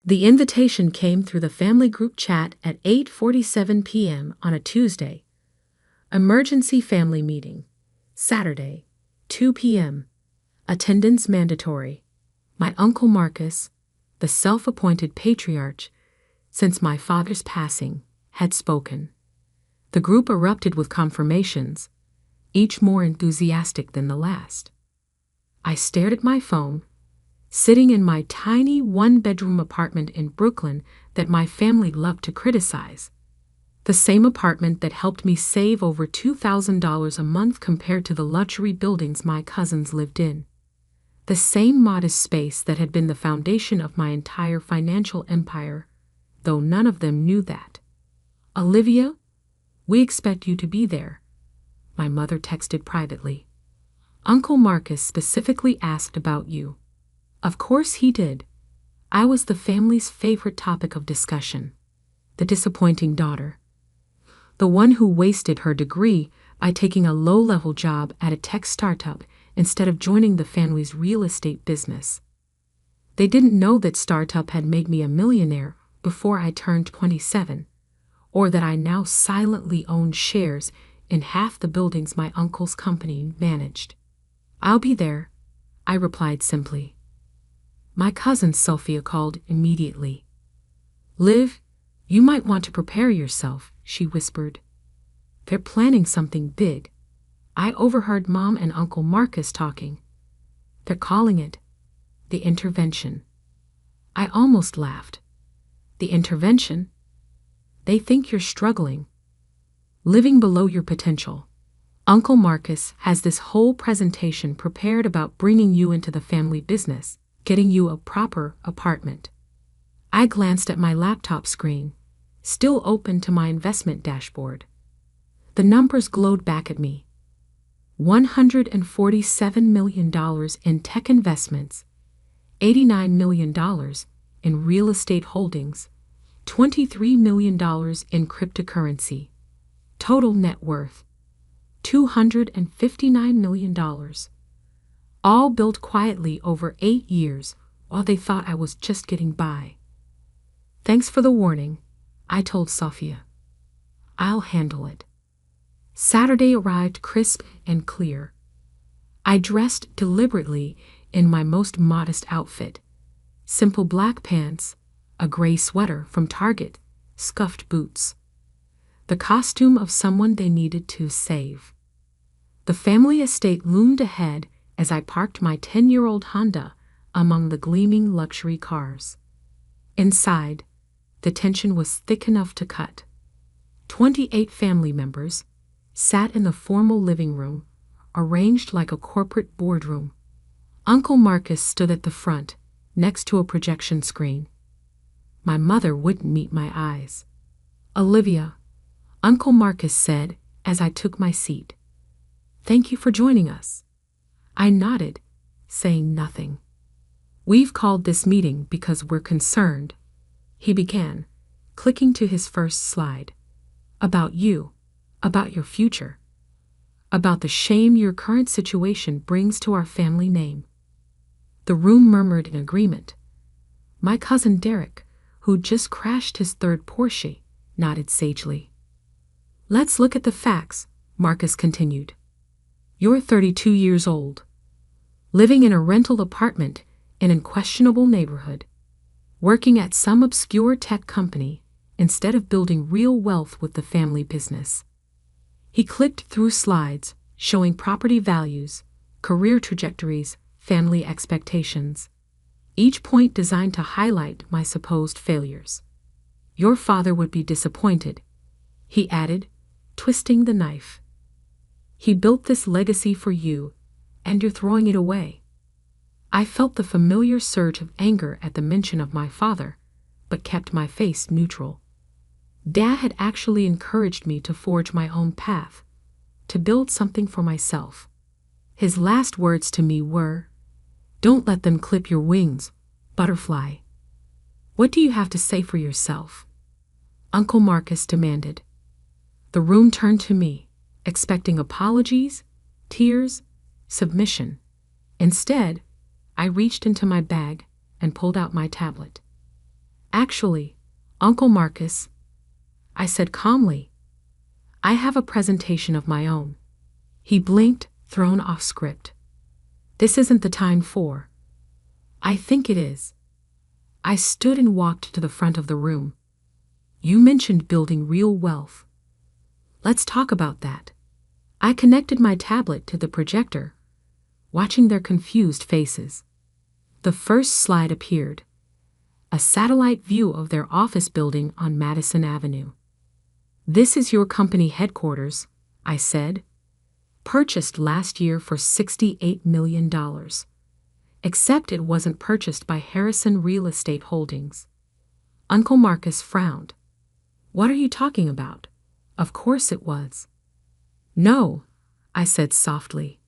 The invitation came through the family group chat at 8:47 p.m. on a Tuesday. Emergency family meeting. Saturday, 2 p.m. Attendance mandatory. My Uncle Marcus, the self-appointed patriarch, since my father's passing, had spoken. The group erupted with confirmations, each more enthusiastic than the last. I stared at my phone, sitting in my tiny one-bedroom apartment in Brooklyn that my family loved to criticize. The same apartment that helped me save over $2,000 a month compared to the luxury buildings my cousins lived in. The same modest space that had been the foundation of my entire financial empire, though none of them knew that. "Olivia, we expect you to be there," my mother texted privately. "Uncle Marcus specifically asked about you." Of course he did. I was the family's favorite topic of discussion. The disappointing daughter. The one who wasted her degree by taking a low-level job at a tech startup instead of joining the family's real estate business. They didn't know that startup had made me a millionaire before I turned 27, or that I now silently owned shares in half the buildings my uncle's company managed. "I'll be there," I replied simply. My cousin Sophia called immediately. "Liv, you might want to prepare yourself," she whispered. "They're planning something big. I overheard Mom and Uncle Marcus talking. They're calling it the intervention." I almost laughed. "The intervention? They think you're struggling, living below your potential. Uncle Marcus has this whole presentation prepared about bringing you into the family business, getting you a proper apartment." I glanced at my laptop screen, still open to my investment dashboard. The numbers glowed back at me. $147 million in tech investments, $89 million in real estate holdings, $23 million in cryptocurrency. Total net worth, $259 million. All built quietly over 8 years while they thought I was just getting by. "Thanks for the warning," I told Sophia. "I'll handle it." Saturday arrived crisp and clear. I dressed deliberately in my most modest outfit. Simple black pants, a gray sweater from Target, scuffed boots. The costume of someone they needed to save. The family estate loomed ahead as I parked my 10-year-old Honda among the gleaming luxury cars. Inside, the tension was thick enough to cut. 28 family members sat in the formal living room, arranged like a corporate boardroom. Uncle Marcus stood at the front, next to a projection screen. My mother wouldn't meet my eyes. "Olivia," Uncle Marcus said as I took my seat. "Thank you for joining us." I nodded, saying nothing. "We've called this meeting because we're concerned," he began, clicking to his first slide. "About you, about your future, about the shame your current situation brings to our family name." The room murmured in agreement. My cousin Derek, who just crashed his third Porsche, nodded sagely. "Let's look at the facts," Marcus continued. "You're 32 years old, living in a rental apartment in an questionable neighborhood, working at some obscure tech company instead of building real wealth with the family business." He clicked through slides showing property values, career trajectories, family expectations, each point designed to highlight my supposed failures. "Your father would be disappointed," he added, twisting the knife. "He built this legacy for you, and you're throwing it away." I felt the familiar surge of anger at the mention of my father, but kept my face neutral. Dad had actually encouraged me to forge my own path, to build something for myself. His last words to me were, "Don't let them clip your wings, butterfly." "What do you have to say for yourself?" Uncle Marcus demanded. The room turned to me, expecting apologies, tears, submission. Instead, I reached into my bag and pulled out my tablet. Actually, Uncle Marcus, I said calmly, I have a presentation of my own. He blinked, thrown off script. This isn't the time for. I think it is. I stood and walked to the front of the room. You mentioned building real wealth. Let's talk about that. I connected my tablet to the projector, watching their confused faces. The first slide appeared. A satellite view of their office building on Madison Avenue. This is your company headquarters, I said. Purchased last year for $68 million. Except it wasn't purchased by Harrison Real Estate Holdings. Uncle Marcus frowned. What are you talking about? Of course it was. No, I said softly.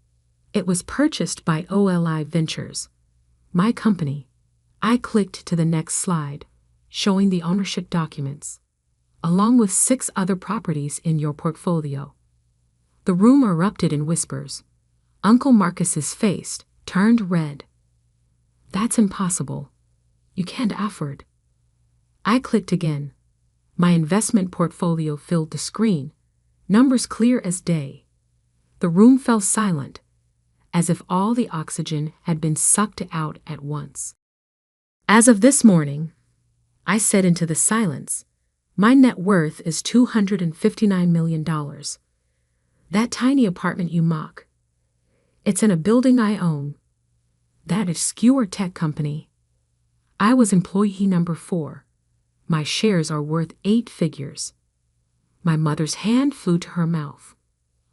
It was purchased by OLI Ventures, my company. I clicked to the next slide, showing the ownership documents, along with 6 other properties in your portfolio. The room erupted in whispers. Uncle Marcus's face turned red. That's impossible. You can't afford. I clicked again. My investment portfolio filled the screen, numbers clear as day. The room fell silent, as if all the oxygen had been sucked out at once. As of this morning, I said into the silence, my net worth is $259 million. That tiny apartment you mock. It's in a building I own. That obscure tech company. I was employee number 4. My shares are worth 8 figures. My mother's hand flew to her mouth.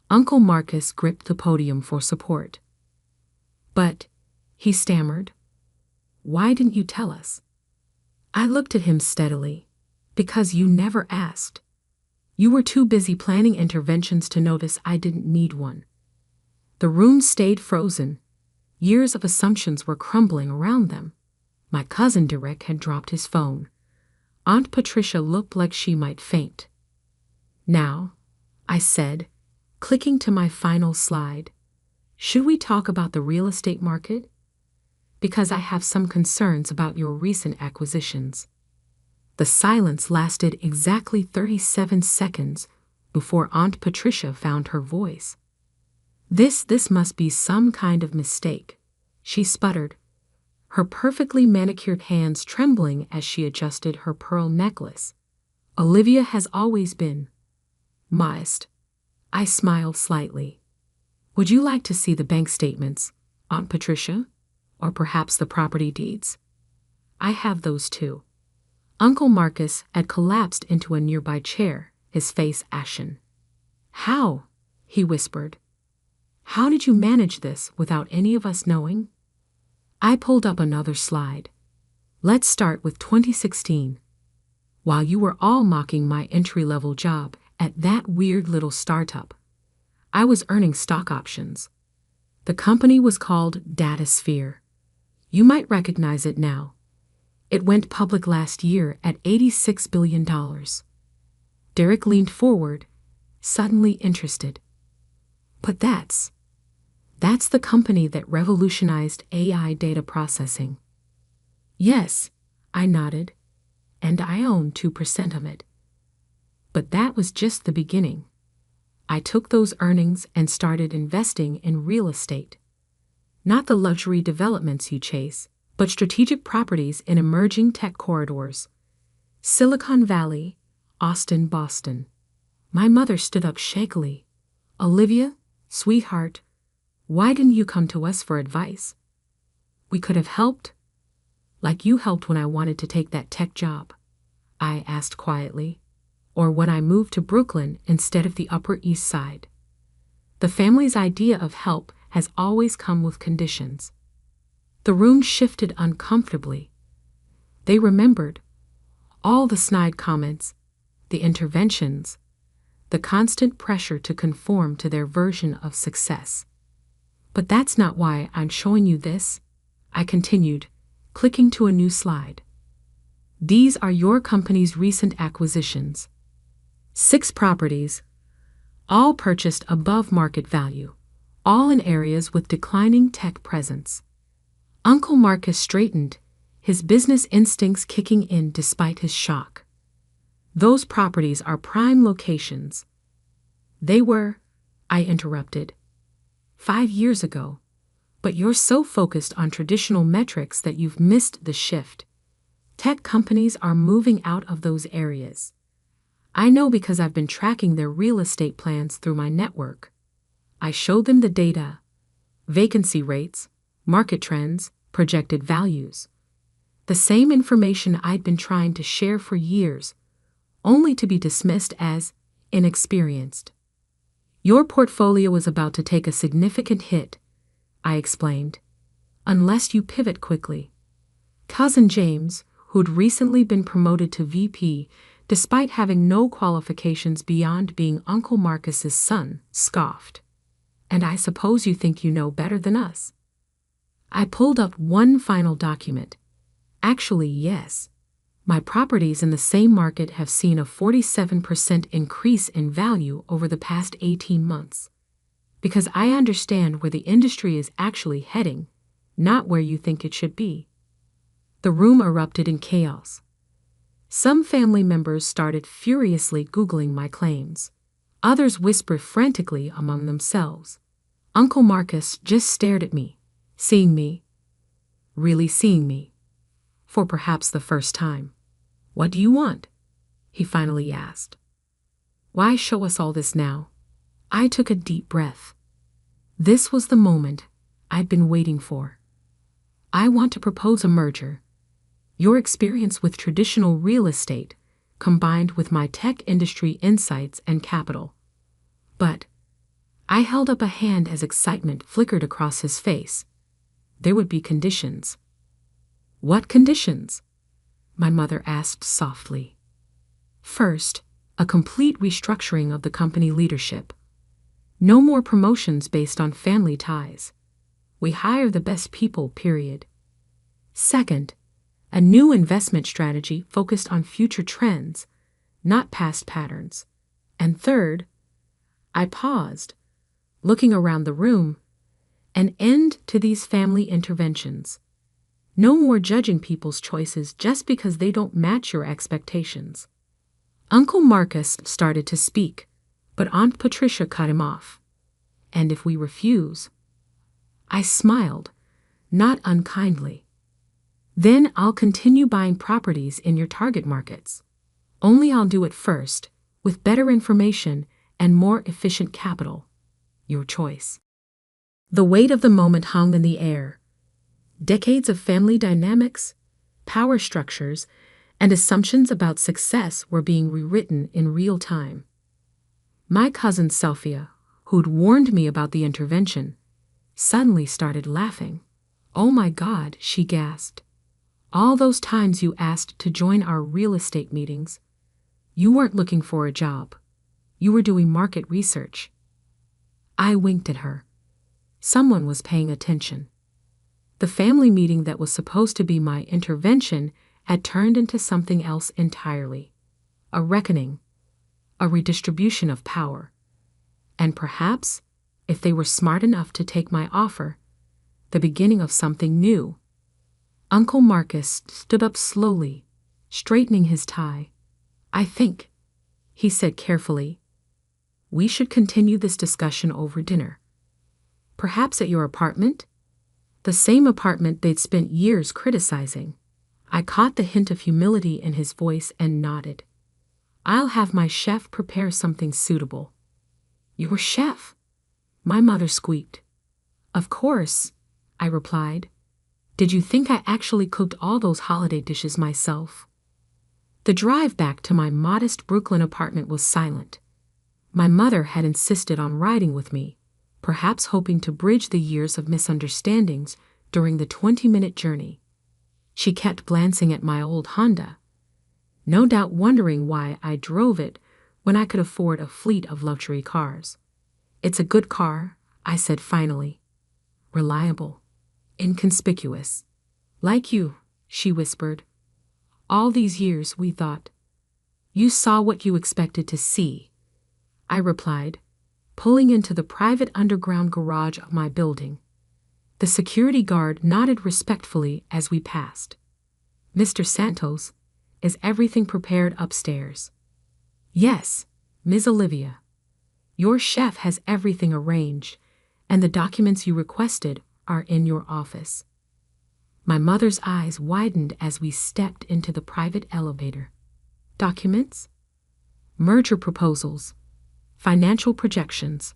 Uncle Marcus gripped the podium for support. But, he stammered, why didn't you tell us? I looked at him steadily. Because you never asked. You were too busy planning interventions to notice I didn't need one. The room stayed frozen. Years of assumptions were crumbling around them. My cousin Derek had dropped his phone. Aunt Patricia looked like she might faint. Now, I said, clicking to my final slide, should we talk about the real estate market? Because I have some concerns about your recent acquisitions. The silence lasted exactly 37 seconds before Aunt Patricia found her voice. This must be some kind of mistake, she sputtered, her perfectly manicured hands trembling as she adjusted her pearl necklace. Olivia has always been modest. I smiled slightly. Would you like to see the bank statements, Aunt Patricia? Or perhaps the property deeds? I have those too. Uncle Marcus had collapsed into a nearby chair, his face ashen. How? He whispered. How did you manage this without any of us knowing? I pulled up another slide. Let's start with 2016. While you were all mocking my entry-level job at that weird little startup, I was earning stock options. The company was called DataSphere. You might recognize it now. It went public last year at $86 billion. Derek leaned forward, suddenly interested. But that's the company that revolutionized AI data processing. Yes, I nodded, and I own 2% of it. But that was just the beginning. I took those earnings and started investing in real estate. Not the luxury developments you chase, but strategic properties in emerging tech corridors. Silicon Valley, Austin, Boston. My mother stood up shakily. Olivia, sweetheart, why didn't you come to us for advice? We could have helped, like you helped when I wanted to take that tech job, I asked quietly, or when I moved to Brooklyn instead of the Upper East Side. The family's idea of help has always come with conditions. The room shifted uncomfortably. They remembered all the snide comments, the interventions, the constant pressure to conform to their version of success. But that's not why I'm showing you this, I continued, clicking to a new slide. These are your company's recent acquisitions. 6 properties, all purchased above market value, all in areas with declining tech presence. Uncle Marcus straightened, his business instincts kicking in despite his shock. Those properties are prime locations. They were, I interrupted, 5 years ago. But you're so focused on traditional metrics that you've missed the shift. Tech companies are moving out of those areas. I know because I've been tracking their real estate plans through my network. I show them the data, vacancy rates, market trends, projected values. The same information I'd been trying to share for years, only to be dismissed as inexperienced. Your portfolio is about to take a significant hit, I explained, unless you pivot quickly. Cousin James, who'd recently been promoted to VP despite having no qualifications beyond being Uncle Marcus's son, scoffed. And I suppose you think you know better than us. I pulled up one final document. Actually, yes. My properties in the same market have seen a 47% increase in value over the past 18 months. Because I understand where the industry is actually heading, not where you think it should be. The room erupted in chaos. Some family members started furiously Googling my claims. Others whispered frantically among themselves. Uncle Marcus just stared at me, seeing me, really seeing me, for perhaps the first time. What do you want? He finally asked. Why show us all this now? I took a deep breath. This was the moment I'd been waiting for. I want to propose a merger. Your experience with traditional real estate, combined with my tech industry insights and capital. But I held up a hand as excitement flickered across his face. There would be conditions. What conditions? My mother asked softly. First, a complete restructuring of the company leadership. No more promotions based on family ties. We hire the best people, period. Second, a new investment strategy focused on future trends, not past patterns. And third, I paused, looking around the room, an end to these family interventions. No more judging people's choices just because they don't match your expectations. Uncle Marcus started to speak, but Aunt Patricia cut him off. And if we refuse? I smiled, not unkindly. Then I'll continue buying properties in your target markets. Only I'll do it first, with better information and more efficient capital. Your choice. The weight of the moment hung in the air. Decades of family dynamics, power structures, and assumptions about success were being rewritten in real time. My cousin Sophia, who'd warned me about the intervention, suddenly started laughing. Oh my God, she gasped. All those times you asked to join our real estate meetings, you weren't looking for a job. You were doing market research. I winked at her. Someone was paying attention. The family meeting that was supposed to be my intervention had turned into something else entirely. A reckoning. A redistribution of power. And perhaps, if they were smart enough to take my offer, the beginning of something new. Uncle Marcus stood up slowly, straightening his tie. I think, he said carefully, we should continue this discussion over dinner. Perhaps at your apartment? The same apartment they'd spent years criticizing. I caught the hint of humility in his voice and nodded. I'll have my chef prepare something suitable. Your chef? My mother squeaked. Of course, I replied. Did you think I actually cooked all those holiday dishes myself? The drive back to my modest Brooklyn apartment was silent. My mother had insisted on riding with me, perhaps hoping to bridge the years of misunderstandings during the 20-minute journey. She kept glancing at my old Honda, no doubt wondering why I drove it when I could afford a fleet of luxury cars. It's a good car, I said finally. Reliable. Inconspicuous. Like you, she whispered. All these years we thought. You saw what you expected to see, I replied, pulling into the private underground garage of my building. The security guard nodded respectfully as we passed. Mr. Santos, is everything prepared upstairs? Yes, Ms. Olivia. Your chef has everything arranged, and the documents you requested are in your office. My mother's eyes widened as we stepped into the private elevator. Documents? Merger proposals, financial projections,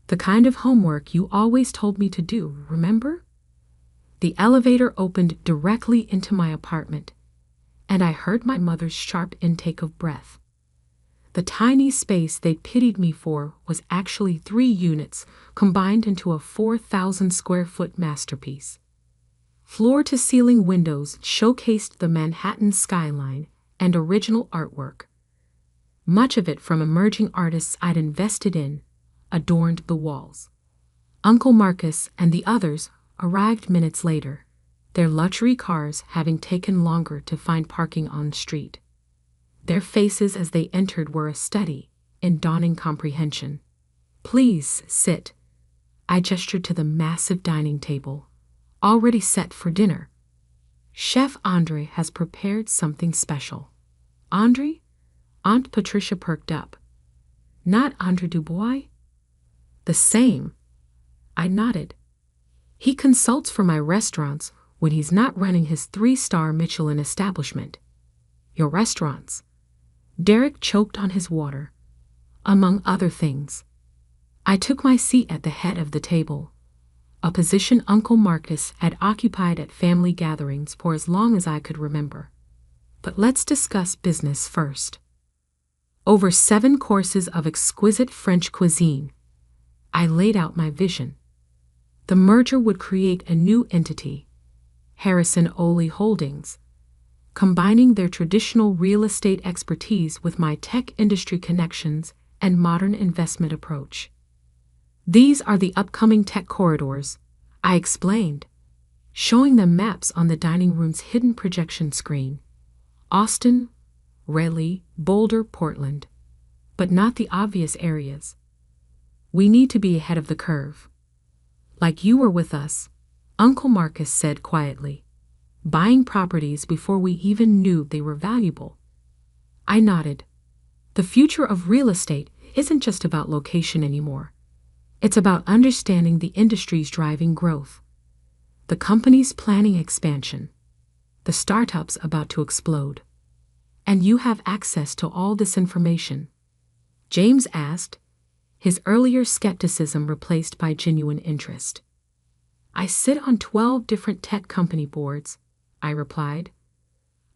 the kind of homework you always told me to do, remember? The elevator opened directly into my apartment, and I heard my mother's sharp intake of breath. The tiny space they'd pitied me for was actually 3 units combined into a 4,000 square foot masterpiece. Floor-to-ceiling windows showcased the Manhattan skyline and original artwork. Much of it from emerging artists I'd invested in adorned the walls. Uncle Marcus and the others arrived minutes later, their luxury cars having taken longer to find parking on the street. Their faces as they entered were a study in dawning comprehension. Please sit. I gestured to the massive dining table, already set for dinner. Chef Andre has prepared something special. Andre? Aunt Patricia perked up. Not Andre Dubois? The same. I nodded. He consults for my restaurants when he's not running his 3-star Michelin establishment. Your restaurants. Derek choked on his water. Among other things. I took my seat at the head of the table, a position Uncle Marcus had occupied at family gatherings for as long as I could remember. But let's discuss business first. Over 7 courses of exquisite French cuisine. I laid out my vision. The merger would create a new entity, Harrison Oley Holdings, combining their traditional real estate expertise with my tech industry connections and modern investment approach. These are the upcoming tech corridors, I explained, showing them maps on the dining room's hidden projection screen. Austin, Raleigh, Boulder, Portland, but not the obvious areas. We need to be ahead of the curve. Like you were with us, Uncle Marcus said quietly, buying properties before we even knew they were valuable. I nodded. The future of real estate isn't just about location anymore. It's about understanding the industry's driving growth, the companies planning expansion, the startups about to explode. And you have access to all this information? James asked, his earlier skepticism replaced by genuine interest. I sit on 12 different tech company boards, I replied.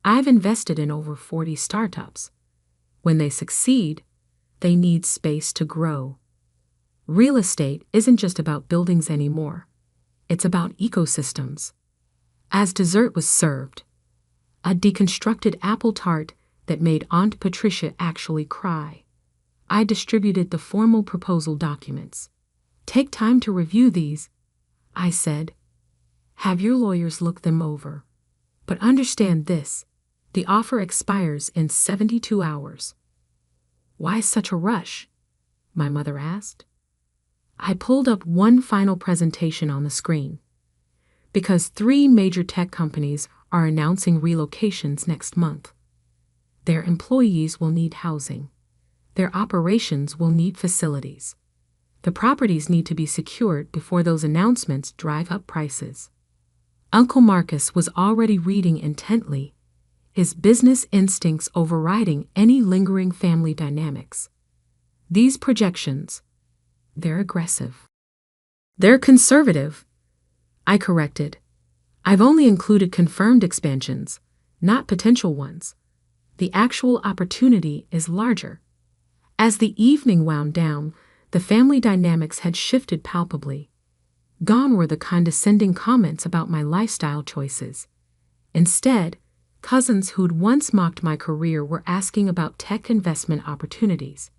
I've invested in over 40 startups. When they succeed, they need space to grow. Real estate isn't just about buildings anymore. It's about ecosystems. As dessert was served, a deconstructed apple tart that made Aunt Patricia actually cry, I distributed the formal proposal documents. Take time to review these, I said. Have your lawyers look them over. But understand this, the offer expires in 72 hours. Why such a rush? My mother asked. I pulled up one final presentation on the screen. Because 3 major tech companies are announcing relocations next month. Their employees will need housing. Their operations will need facilities. The properties need to be secured before those announcements drive up prices. Uncle Marcus was already reading intently, his business instincts overriding any lingering family dynamics. These projections, they're aggressive. They're conservative, I corrected. I've only included confirmed expansions, not potential ones. The actual opportunity is larger. As the evening wound down, the family dynamics had shifted palpably. Gone were the condescending comments about my lifestyle choices. Instead, cousins who'd once mocked my career were asking about tech investment opportunities.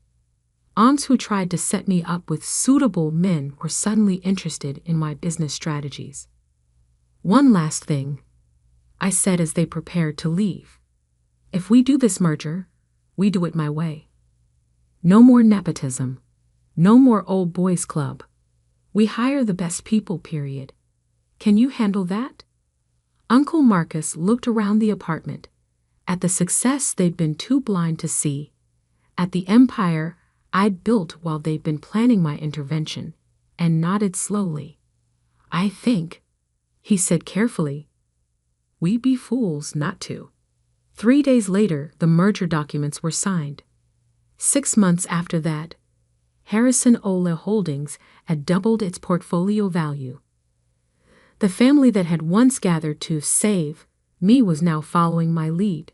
Aunts who tried to set me up with suitable men were suddenly interested in my business strategies. One last thing, I said as they prepared to leave. If we do this merger, we do it my way. No more nepotism. No more old boys club. We hire the best people, period. Can you handle that? Uncle Marcus looked around the apartment, at the success they'd been too blind to see, at the empire I'd built while they'd been planning my intervention, and nodded slowly. "I think," he said carefully, "we'd be fools not to." 3 days later, the merger documents were signed. 6 months after that, Harrison Ola Holdings had doubled its portfolio value. The family that had once gathered to save me was now following my lead.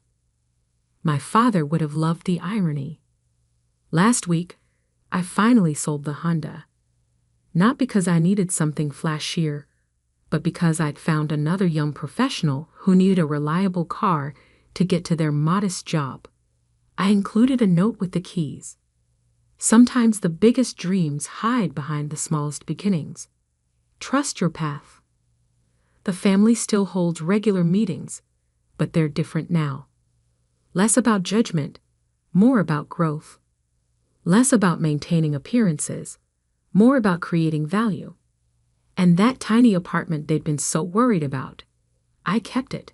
My father would have loved the irony. Last week, I finally sold the Honda. Not because I needed something flashier, but because I'd found another young professional who needed a reliable car to get to their modest job. I included a note with the keys. Sometimes the biggest dreams hide behind the smallest beginnings. Trust your path. The family still holds regular meetings, but they're different now. Less about judgment, more about growth. Less about maintaining appearances, more about creating value. And that tiny apartment they'd been so worried about, I kept it.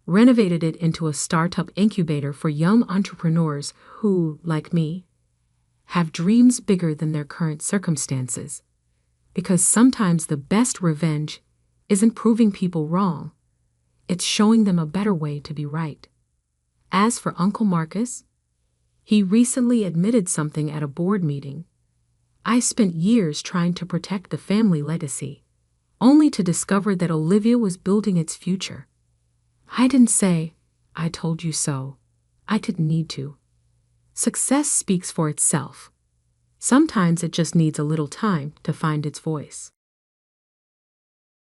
Renovated it into a startup incubator for young entrepreneurs who, like me, have dreams bigger than their current circumstances. Because sometimes the best revenge isn't proving people wrong, it's showing them a better way to be right. As for Uncle Marcus, he recently admitted something at a board meeting. I spent years trying to protect the family legacy, only to discover that Olivia was building its future. I didn't say, "I told you so." I didn't need to. Success speaks for itself. Sometimes it just needs a little time to find its voice.